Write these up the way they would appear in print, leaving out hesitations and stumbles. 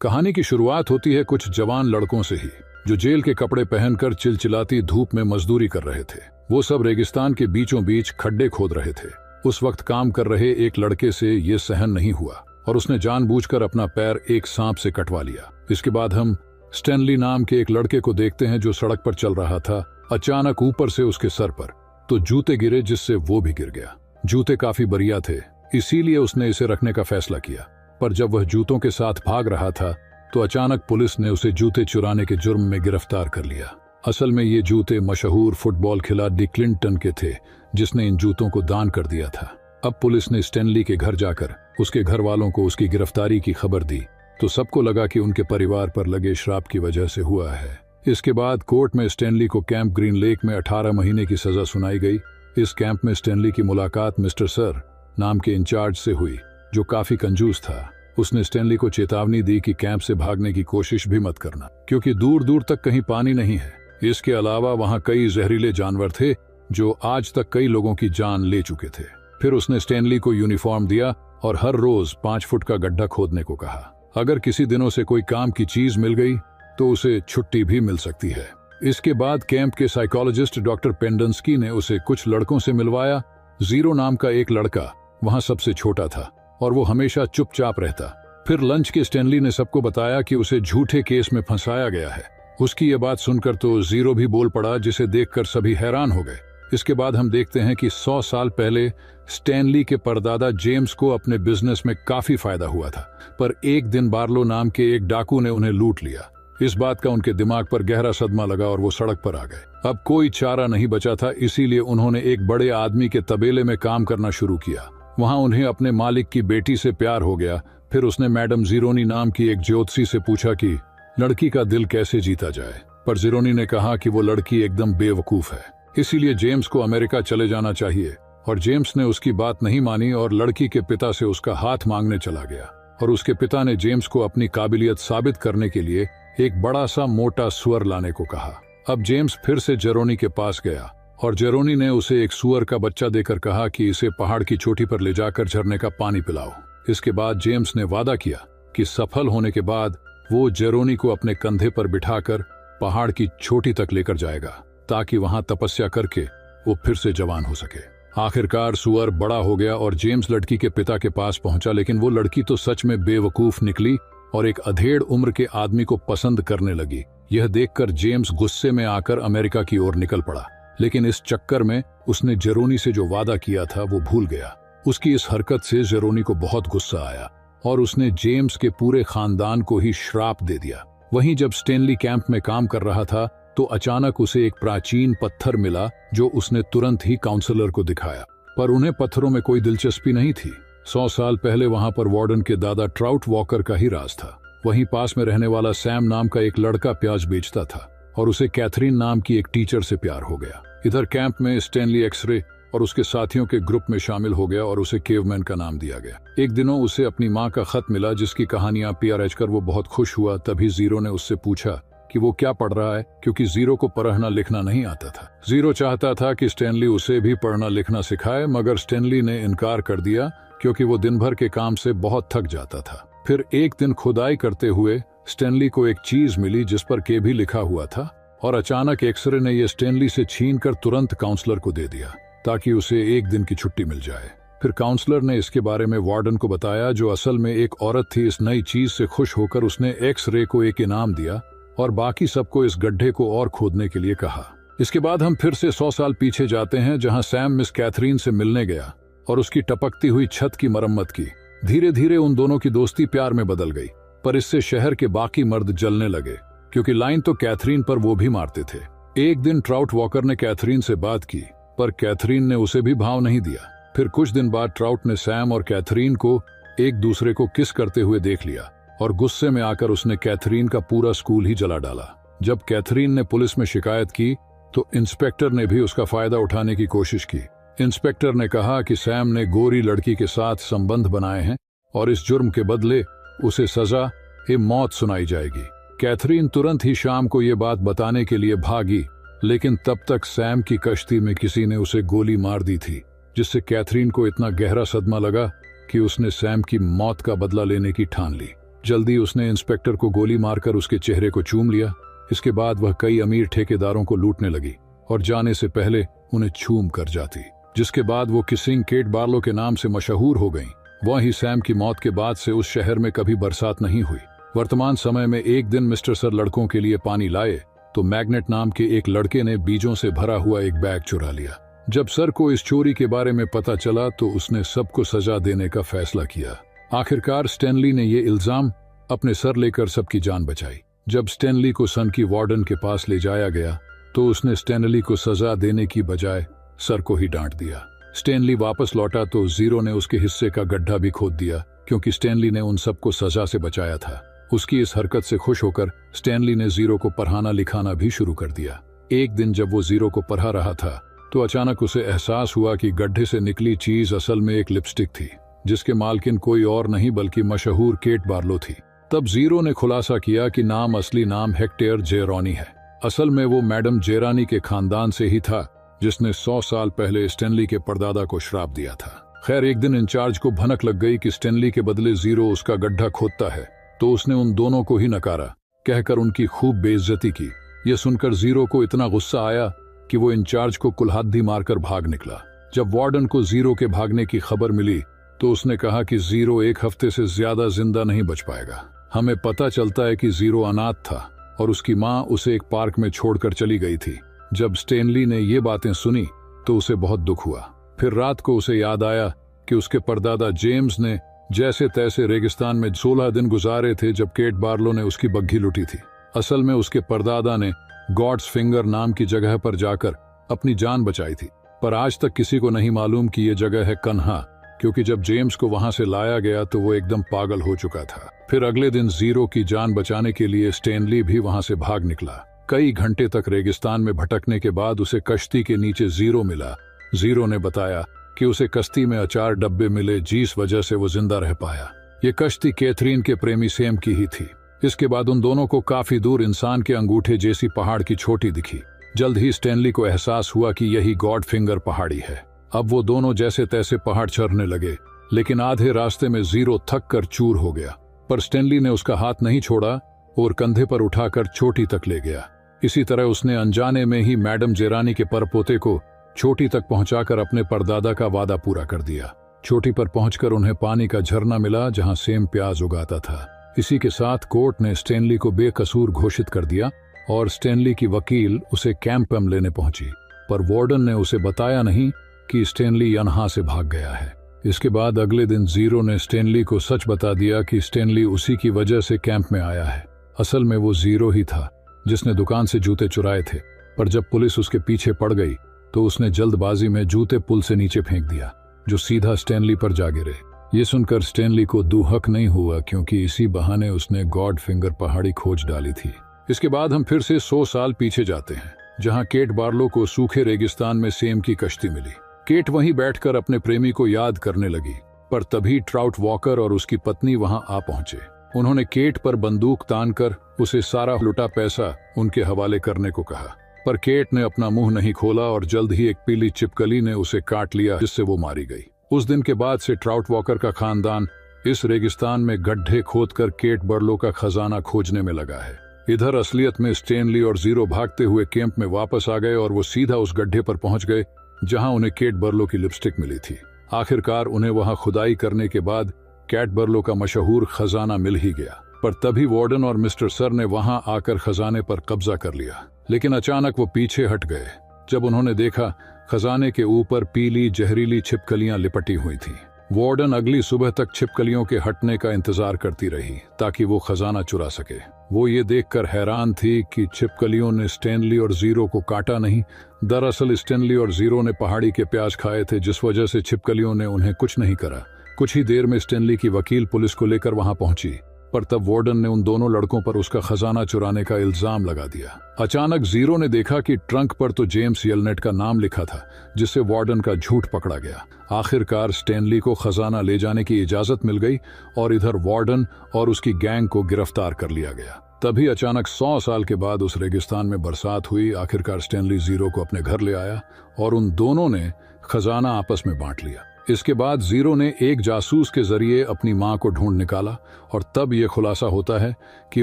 कहानी की शुरुआत होती है कुछ जवान लड़कों से ही, जो जेल के कपड़े पहनकर चिलचिलाती धूप में मजदूरी कर रहे थे। वो सब रेगिस्तान के बीचों बीच खड्डे खोद रहे थे। उस वक्त काम कर रहे एक लड़के से ये सहन नहीं हुआ और उसने जानबूझकर अपना पैर एक सांप से कटवा लिया। इसके बाद हम स्टैनली नाम के एक लड़के को देखते हैं जो सड़क पर चल रहा था। अचानक ऊपर से उसके सर पर तो जूते गिरे, जिससे वो भी गिर गया। जूते काफी बढ़िया थे, इसीलिए उसने इसे रखने का फैसला किया। पर जब वह जूतों के साथ भाग रहा था तो अचानक पुलिस ने उसे जूते चुराने के जुर्म में गिरफ्तार कर लिया। असल में ये जूते मशहूर फुटबॉल खिलाड़ी क्लिंटन के थे, जिसने इन जूतों को दान कर दिया था। अब पुलिस ने स्टैनली के घर जाकर उसके घर वालों को उसकी गिरफ्तारी की खबर दी तो सबको लगा कि उनके परिवार पर लगे श्राप की वजह से हुआ है। इसके बाद कोर्ट में स्टैनली को कैंप ग्रीन लेक में 18 महीने की सजा सुनाई गई। इस कैंप में स्टैनली की मुलाकात मिस्टर सर नाम के इंचार्ज से हुई, जो काफी कंजूस था। उसने स्टैनली को चेतावनी दी कि कैंप से भागने की कोशिश भी मत करना, क्योंकि दूर दूर तक कहीं पानी नहीं है। इसके अलावा वहां कई जहरीले जानवर थे जो आज तक कई लोगों की जान ले चुके थे। फिर उसने स्टैनली को यूनिफॉर्म दिया और हर रोज 5 फुट का गड्ढा खोदने को कहा। अगर किसी दिनों से कोई काम की चीज मिल गई तो उसे छुट्टी भी मिल सकती है। इसके बाद कैंप के साइकोलॉजिस्ट डॉक्टर पेंडेंस्की ने उसे कुछ लड़कों से मिलवाया। जीरो नाम का एक लड़का वहां सबसे छोटा था और वो हमेशा चुपचाप रहता। फिर लंच के स्टैनली ने सबको बताया कि उसे झूठे केस में फंसाया गया है। उसकी ये बात सुनकर तो जीरो भी बोल पड़ा, जिसे देखकर सभी हैरान हो गए। इसके बाद हम देखते हैं कि 100 साल पहले स्टैनली के परदादा जेम्स को अपने बिजनेस में काफी फायदा हुआ था, पर एक दिन बार्लो नाम के एक डाकू ने उन्हें लूट लिया। इस बात का उनके दिमाग पर गहरा सदमा लगा और वो सड़क पर आ गए। अब कोई चारा नहीं बचा था, इसीलिए उन्होंने एक बड़े आदमी के तबेले में काम करना शुरू किया। वहां उन्हें अपने मालिक की बेटी से प्यार हो गया। फिर उसने मैडम जीरोनी नाम की एक ज्योतिषी से पूछा कि लड़की का दिल कैसे जीता जाए, पर जीरोनी ने कहा कि वो लड़की एकदम बेवकूफ है, इसीलिए जेम्स को अमेरिका चले जाना चाहिए। और जेम्स ने उसकी बात नहीं मानी और लड़की के पिता से उसका हाथ मांगने चला गया। और उसके पिता ने जेम्स को अपनी काबिलियत साबित करने के लिए एक बड़ा सा मोटा सुअर लाने को कहा। अब जेम्स फिर से जेरोनी के पास गया और जेरोनी ने उसे एक सुअर का बच्चा देकर कहा कि इसे पहाड़ की चोटी पर ले जाकर झरने का पानी पिलाओ। इसके बाद जेम्स ने वादा किया कि सफल होने के बाद वो जेरोनी को अपने कंधे पर बिठाकर पहाड़ की चोटी तक लेकर जाएगा, ताकि वहां तपस्या करके वो फिर से जवान हो सके। आखिरकार सुअर बड़ा हो गया और जेम्स लड़की के पिता के पास पहुंचा, लेकिन वो लड़की तो सच में बेवकूफ निकली और एक अधेड़ उम्र के आदमी को पसंद करने लगी। यह देखकर जेम्स गुस्से में आकर अमेरिका की ओर निकल पड़ा, लेकिन इस चक्कर में उसने जेरोनी से जो वादा किया था वो भूल गया। उसकी इस हरकत से जेरोनी को बहुत गुस्सा आया और उसने जेम्स के पूरे खानदान को ही श्राप दे दिया। वहीं जब स्टैनली कैंप में काम कर रहा था तो अचानक उसे एक प्राचीन पत्थर मिला, जो उसने तुरंत ही काउंसलर को दिखाया। पर उन्हें पत्थरों में कोई दिलचस्पी नहीं थी। 100 साल पहले वहां पर वार्डन के दादा ट्राउट वॉकर का ही राज था। वहीं पास में रहने वाला सैम नाम का एक लड़का प्याज बेचता था और उसे कैथरीन नाम की एक टीचर से प्यार हो गया। इधर कैंप में स्टैनली एक्सरे और उसके साथियों के ग्रुप में शामिल हो गया और उसे केवमैन का नाम दिया गया। एक दिनों उसे अपनी माँ का खत मिला, जिसकी कहानियां पढ़ कर वो बहुत खुश हुआ। तभी जीरो ने उससे पूछा कि वो क्या पढ़ रहा है, क्योंकि जीरो को पढ़ना लिखना नहीं आता था। जीरो चाहता था कि स्टैनली उसे भी पढ़ना लिखना सिखाए, मगर स्टैनली ने इनकार कर दिया क्योंकि वो दिन भर के काम से बहुत थक जाता था। फिर एक दिन खुदाई करते हुए स्टैनली को एक चीज मिली जिस पर के भी लिखा हुआ था, और अचानक एक्सरे ने ये स्टैनली से छीनकर तुरंत काउंसलर को दे दिया ताकि उसे एक दिन की छुट्टी मिल जाए। फिर काउंसलर ने इसके बारे में वार्डन को बताया, जो असल में एक औरत थी। इस नई चीज से खुश होकर उसने एक्सरे को एक इनाम दिया और बाकी सबको इस गड्ढे को और खोदने के लिए कहा। इसके बाद हम फिर से 100 साल पीछे जाते हैं, जहां सैम मिस कैथरीन से मिलने गया और उसकी टपकती हुई छत की मरम्मत की। धीरे धीरे उन दोनों की दोस्ती प्यार में बदल गई, पर इससे शहर के बाकी मर्द जलने लगे, क्योंकि लाइन तो कैथरीन पर वो भी मारते थे। एक दिन ट्राउट वॉकर ने कैथरीन से बात की, पर कैथरीन ने उसे भी भाव नहीं दिया। फिर कुछ दिन बाद ट्राउट ने सैम और कैथरीन को एक दूसरे को किस करते हुए देख लिया और गुस्से में आकर उसने कैथरीन का पूरा स्कूल ही जला डाला। जब कैथरीन ने पुलिस में शिकायत की तो इंस्पेक्टर ने भी उसका फायदा उठाने की कोशिश की। इंस्पेक्टर ने कहा कि सैम ने गोरी लड़की के साथ संबंध बनाए हैं और इस जुर्म के बदले उसे सजा मौत सुनाई जाएगी। कैथरीन तुरंत ही शाम को ये बात बताने के लिए भागी, लेकिन तब तक सैम की कश्ती में किसी ने उसे गोली मार दी थी, जिससे कैथरीन को इतना गहरा सदमा लगा कि उसने सैम की मौत का बदला लेने की ठान ली। जल्दी उसने इंस्पेक्टर को गोली मारकर उसके चेहरे को चूम लिया। इसके बाद वह कई अमीर ठेकेदारों को लूटने लगी और जाने से पहले उन्हें चूम कर जाती, जिसके बाद वो किसिंग केट बार्लो के नाम से मशहूर हो गईं। वहीं सैम की मौत के बाद से उस शहर में कभी बरसात नहीं हुई। वर्तमान समय में एक दिन मिस्टर सर लड़कों के लिए पानी लाए तो मैग्नेट नाम के एक लड़के ने बीजों से भरा हुआ एक बैग चुरा लिया। जब सर को इस चोरी के बारे में पता चला तो उसने सबको सजा देने का फैसला किया। आखिरकार स्टैनली ने ये इल्जाम अपने सर लेकर सबकी जान बचाई। जब स्टैनली को सन की वार्डन के पास ले जाया गया तो उसने स्टैनली को सजा देने की बजाय सर को ही डांट दिया। स्टैनली वापस लौटा तो जीरो ने उसके हिस्से का गड्ढा भी खोद दिया, क्योंकि स्टैनली ने उन सबको सजा से बचाया था। उसकी इस हरकत से खुश होकर स्टैनली ने जीरो को पढ़ाना लिखाना भी शुरू कर दिया। एक दिन जब वो जीरो को पढ़ा रहा था तो अचानक उसे एहसास हुआ कि गड्ढे से निकली चीज असल में एक लिपस्टिक थी, जिसके मालकिन कोई और नहीं बल्कि मशहूर केट बार्लो थी। तब जीरो ने खुलासा किया कि असली नाम हेक्टर जेरोनी है। असल में वो मैडम जेरानी के खानदान से ही था, जिसने 100 साल पहले स्टैनली के परदादा को श्राप दिया था। खैर, एक दिन इंचार्ज को भनक लग गई कि स्टैनली के बदले जीरो उसका गड्ढा खोदता है, तो उसने उन दोनों को ही नकारा, कहकर उनकी खूब बेइज्जती की। यह सुनकर जीरो को इतना गुस्सा आया कि वो इंचार्ज को कुल्हाड़ी मारकर भाग निकला। जब वार्डन को जीरो के भागने की खबर मिली तो उसने कहा कि जीरो 1 हफ्ते से ज्यादा जिंदा नहीं बच पाएगा। हमें पता चलता है कि जीरो अनाथ था और उसकी माँ उसे एक पार्क में छोड़कर चली गई थी। जब स्टैनली ने ये बातें सुनी तो उसे बहुत दुख हुआ। फिर रात को उसे याद आया कि उसके परदादा जेम्स ने जैसे तैसे रेगिस्तान में 16 दिन गुजारे थे जब केट बार्लो ने उसकी बग्घी लूटी थी। असल में उसके परदादा ने गॉड्स फिंगर नाम की जगह पर जाकर अपनी जान बचाई थी, पर आज तक किसी को नहीं मालूम कि यह जगह है कन्हा, क्योंकि जब जेम्स को वहां से लाया गया तो वो एकदम पागल हो चुका था। फिर अगले दिन जीरो की जान बचाने के लिए स्टैनली भी वहां से भाग निकला। कई घंटे तक रेगिस्तान में भटकने के बाद उसे कश्ती के नीचे जीरो मिला। जीरो ने बताया कि उसे कश्ती में अचार डब्बे मिले, जिस वजह से वो जिंदा रह पाया। ये कश्ती कैथरीन के प्रेमी सैम की ही थी। इसके बाद उन दोनों को काफी दूर इंसान के अंगूठे जैसी पहाड़ की चोटी दिखी। जल्द ही स्टैनली को एहसास हुआ कि यही गॉड फिंगर पहाड़ी है। अब वो दोनों जैसे तैसे पहाड़ चढ़ने लगे, लेकिन आधे रास्ते में जीरो थक कर चूर हो गया, पर स्टैनली ने उसका हाथ नहीं छोड़ा और कंधे पर उठाकर चोटी तक ले गया। इसी तरह उसने अनजाने में ही मैडम जेरानी के परपोते को चोटी तक पहुंचाकर अपने परदादा का वादा पूरा कर दिया। चोटी पर पहुंचकर उन्हें पानी का झरना मिला जहां सेम प्याज उगाता था। इसी के साथ कोर्ट ने स्टैनली को बेकसूर घोषित कर दिया और स्टैनली की वकील उसे कैंपम लेने पहुंची, पर वार्डन ने उसे बताया नहीं कि स्टैनली यहाँ से भाग गया है। इसके बाद अगले दिन जीरो ने स्टैनली को सच बता दिया कि स्टैनली उसी की वजह से कैंप में आया है। असल में वो जीरो ही था जिसने दुकान से जूते चुराए थे, पर जब पुलिस उसके पीछे पड़ गई तो उसने जल्दबाजी में जूते पुल से नीचे फेंक दिया, जो सीधा स्टैनली पर जा गिरे। ये सुनकर स्टैनली को दुहक नहीं हुआ, क्योंकि इसी बहाने उसने गॉड फिंगर पहाड़ी खोज डाली थी। इसके बाद हम फिर से 100 साल पीछे जाते हैं, जहां केट बार्लो को सूखे रेगिस्तान में सेम की कश्ती मिली। केट वहीं बैठकर अपने प्रेमी को याद करने लगी, पर तभी ट्राउट वॉकर और उसकी पत्नी वहां आ पहुंचे। उन्होंने केट पर बंदूक तानकर उसे सारा लुटा पैसा उनके हवाले करने को कहा, पर केट ने अपना मुंह नहीं खोला और जल्द ही एक पीली छिपकली ने उसे काट लिया, जिससे वो मारी गई। उस दिन के बाद से ट्राउट वॉकर का खानदान इस रेगिस्तान में गड्ढे खोदकर केट बार्लो का खजाना खोजने में लगा है। इधर असलियत में स्टैनली और जीरो भागते हुए कैंप में वापस आ गए और वो सीधा उस गड्ढे पर पहुंच गए जहां उन्हें केट बार्लो की लिपस्टिक मिली थी। आखिरकार उन्हें वहां खुदाई करने के बाद केट बार्लो का मशहूर खजाना मिल ही गया, पर तभी वार्डन और मिस्टर सर ने वहां आकर खजाने पर कब्जा कर लिया। लेकिन अचानक वो पीछे हट गए जब उन्होंने देखा खजाने के ऊपर पीली जहरीली छिपकलियां लिपटी हुई थी। वार्डन अगली सुबह तक छिपकलियों के हटने का इंतजार करती रही ताकि वो खजाना चुरा सके। वो ये देखकर हैरान थी कि छिपकलियों ने स्टैनली और जीरो को काटा नहीं। दरअसल स्टैनली और जीरो ने पहाड़ी के प्याज खाए थे, जिस वजह से छिपकलियों ने उन्हें कुछ नहीं करा। कुछ ही देर में स्टैनली की वकील पुलिस को लेकर वहां पहुंची, पर तब वार्डन ने उन दोनों लड़कों पर उसका खजाना चुराने का इल्जाम लगा दिया। अचानक जीरो ने देखा कि ट्रंक पर तो जेम्स येलनेट का नाम लिखा था, जिससे वार्डन का झूठ पकड़ा गया। आखिरकार स्टैनली को खजाना ले जाने की इजाजत मिल गई और इधर वार्डन और उसकी गैंग को गिरफ्तार कर लिया गया। तभी अचानक 100 साल के बाद उस रेगिस्तान में बरसात हुई। आखिरकार स्टैनली जीरो को अपने घर ले आया और उन दोनों ने खजाना आपस में बांट लिया। इसके बाद जीरो ने एक जासूस के जरिए अपनी माँ को ढूंढ निकाला और तब यह खुलासा होता है कि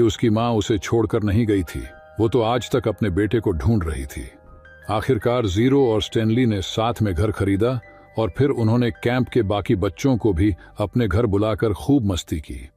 उसकी माँ उसे छोड़कर नहीं गई थी, वो तो आज तक अपने बेटे को ढूंढ रही थी। आखिरकार जीरो और स्टैनली ने साथ में घर खरीदा और फिर उन्होंने कैंप के बाकी बच्चों को भी अपने घर बुलाकर खूब मस्ती की।